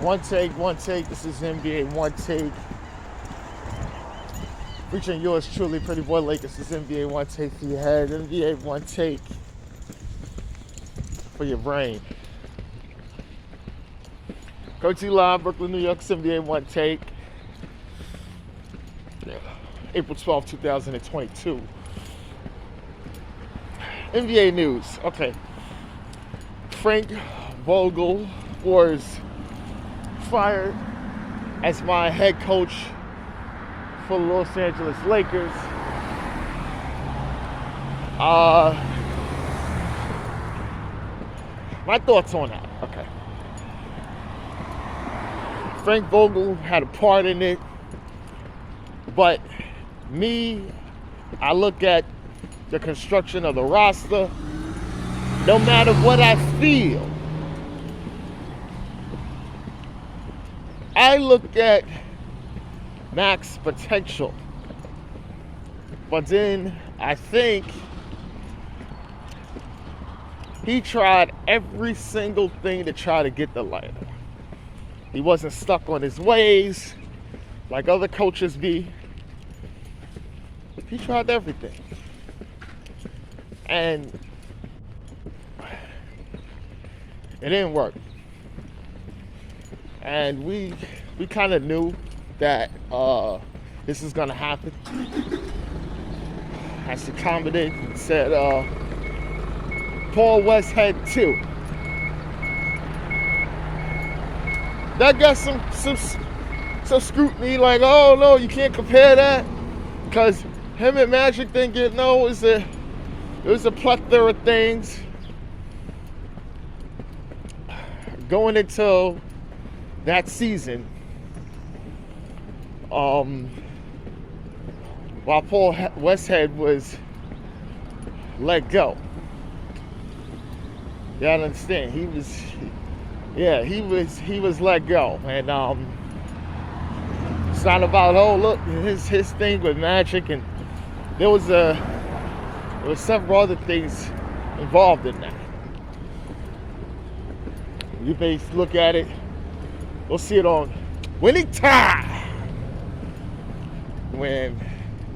One take. This is NBA One Take. Featuring yours truly, Pretty Boy Lakers. This is NBA One Take for your head. NBA One Take for your brain. Coach Live, Brooklyn, New York. It's NBA One Take. April 12, 2022. NBA news. Okay. Frank Vogel was fired as my head coach for the Los Angeles Lakers. My thoughts on that. Okay. Frank Vogel had a part in it, but I look at the construction of the roster. No matter what I feel, I look at max potential, but then I think he tried every single thing to try to get the lighter. He wasn't stuck on his ways like other coaches be. He tried everything. And it didn't work. And we kind of knew that this is gonna happen. As he commented and said, Paul Westhead too. That got some scrutiny, like, oh no, you can't compare that, because him and Magic didn't get it was a plethora of things going into that season. While Paul Westhead was let go. You gotta understand, he was let go. And it's not about, oh look, his thing with Magic, and there was several other things involved in that. You may look at it, we'll see it on winning time. When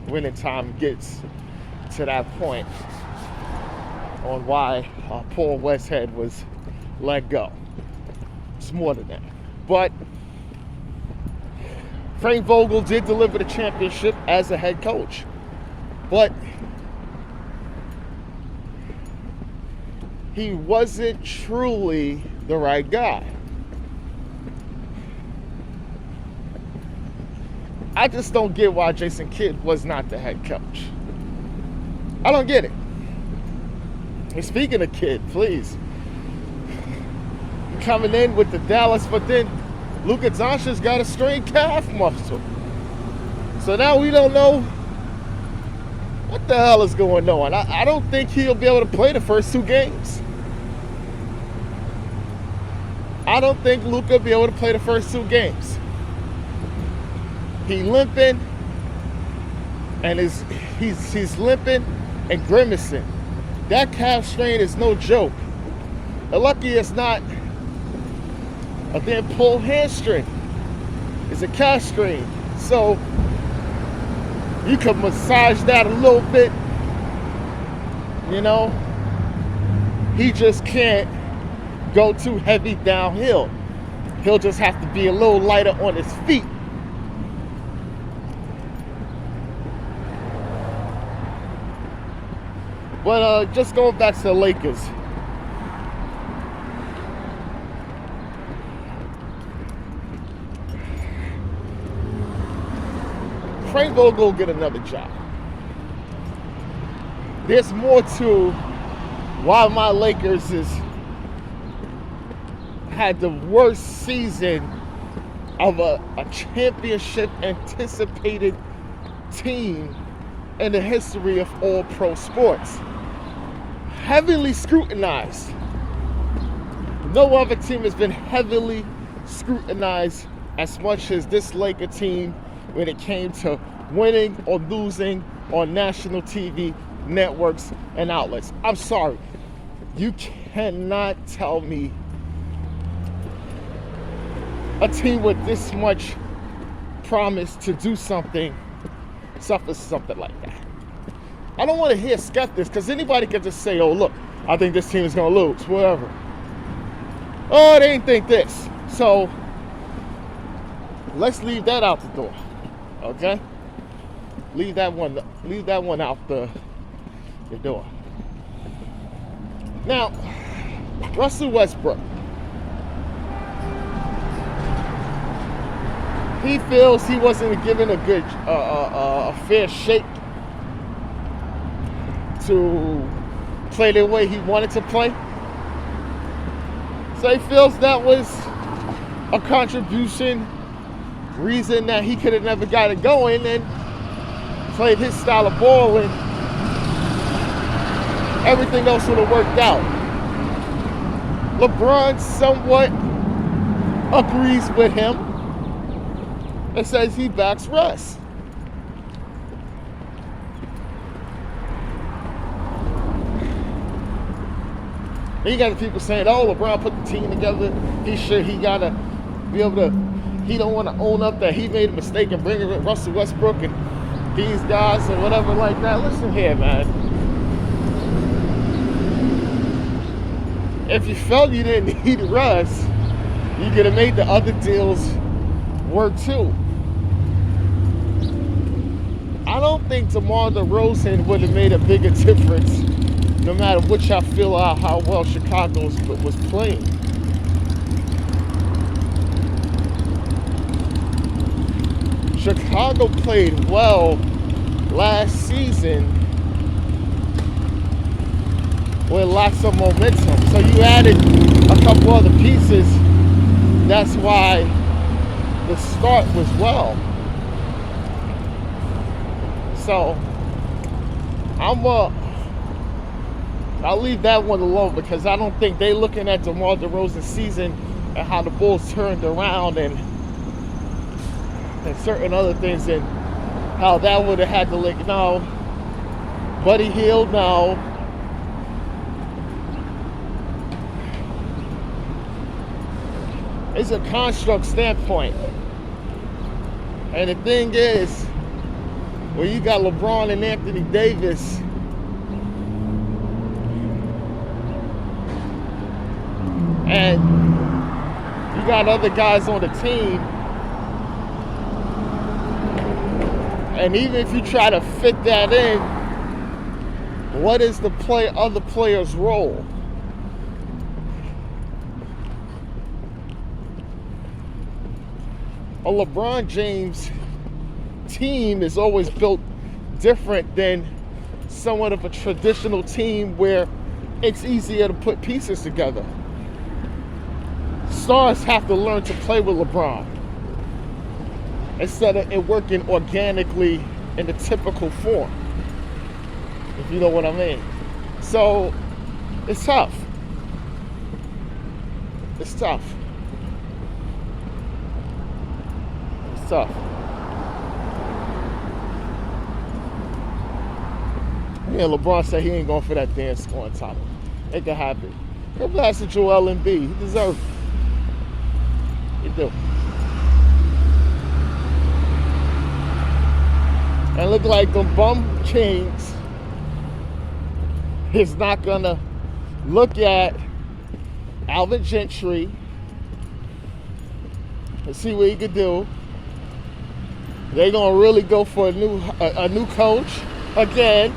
winning time gets to that point on why Paul Westhead was let go. It's more than that. But Frank Vogel did deliver the championship as a head coach. But he wasn't truly the right guy. I just don't get why Jason Kidd was not the head coach. I don't get it. And speaking of Kidd, please. Coming in with the Dallas, but then Luka has got a strained calf muscle. So now we don't know what the hell is going on. I don't think he'll be able to play the first two games. I don't think Luka will be able to play the first two games. He limping, and he's limping and grimacing. That calf strain is no joke. And lucky it's not a damn pulled hamstring. It's a calf strain. So you can massage that a little bit. You know, he just can't go too heavy downhill. He'll just have to be a little lighter on his feet. But just going back to the Lakers. Frank Vogel will get another job. There's more to why my Lakers had the worst season of a championship anticipated team in the history of all pro sports. Heavily scrutinized. No other team has been heavily scrutinized as much as this Laker team when it came to winning or losing on national TV networks and outlets. I'm sorry. You cannot tell me a team with this much promise to do something suffers something like that. I don't want to hear skeptics, because anybody can just say, oh, look, I think this team is going to lose, whatever. Oh, they didn't think this. So let's leave that out the door, okay? Leave that one out the door. Now, Russell Westbrook. He feels he wasn't given a good, a fair shake to play the way he wanted to play. So he feels that was a contribution, reason that he could have never got it going and played his style of ball, and everything else would have worked out. LeBron somewhat agrees with him and says he backs Russ. Then you got the people saying, oh, LeBron put the team together. He gotta be able to, he don't want to own up that he made a mistake in bringing Russell Westbrook and these guys and whatever like that. Listen here, man. If you felt you didn't need Russ, you could have made the other deals work too. I don't think DeMar DeRozan would have made a bigger difference, no matter what y'all feel out how well Chicago was playing. Chicago played well last season with lots of momentum. So you added a couple other pieces. That's why the start was well. So I'll leave that one alone, because I don't think they're looking at DeMar DeRozan's season and how the Bulls turned around and certain other things, and how that would have had to link. No. Buddy Hield, no. It's a construct standpoint. And the thing is, when you got LeBron and Anthony Davis, and you got other guys on the team, and even if you try to fit that in, what is the other player's role? A LeBron James team is always built different than somewhat of a traditional team where it's easier to put pieces together. Stars have to learn to play with LeBron instead of it working organically in the typical form, if you know what I mean. So it's tough. It's tough. It's tough. Yeah, LeBron said he ain't going for that damn scoring title. It can happen. Go blast at Joel Embiid. He deserves it. He do. And look like the bum Kings is not gonna look at Alvin Gentry and see what he could do. They're gonna really go for a new coach again.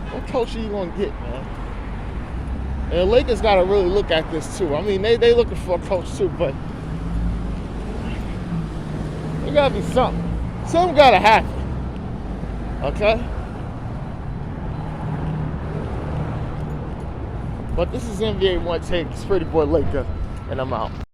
What coach are you gonna get, man? And the Lakers got to really look at this too. I mean, they looking for a coach too, but there got to be something. Something got to happen. Okay? But this is NBA Onetake. It's Pretty Boy Laker, and I'm out.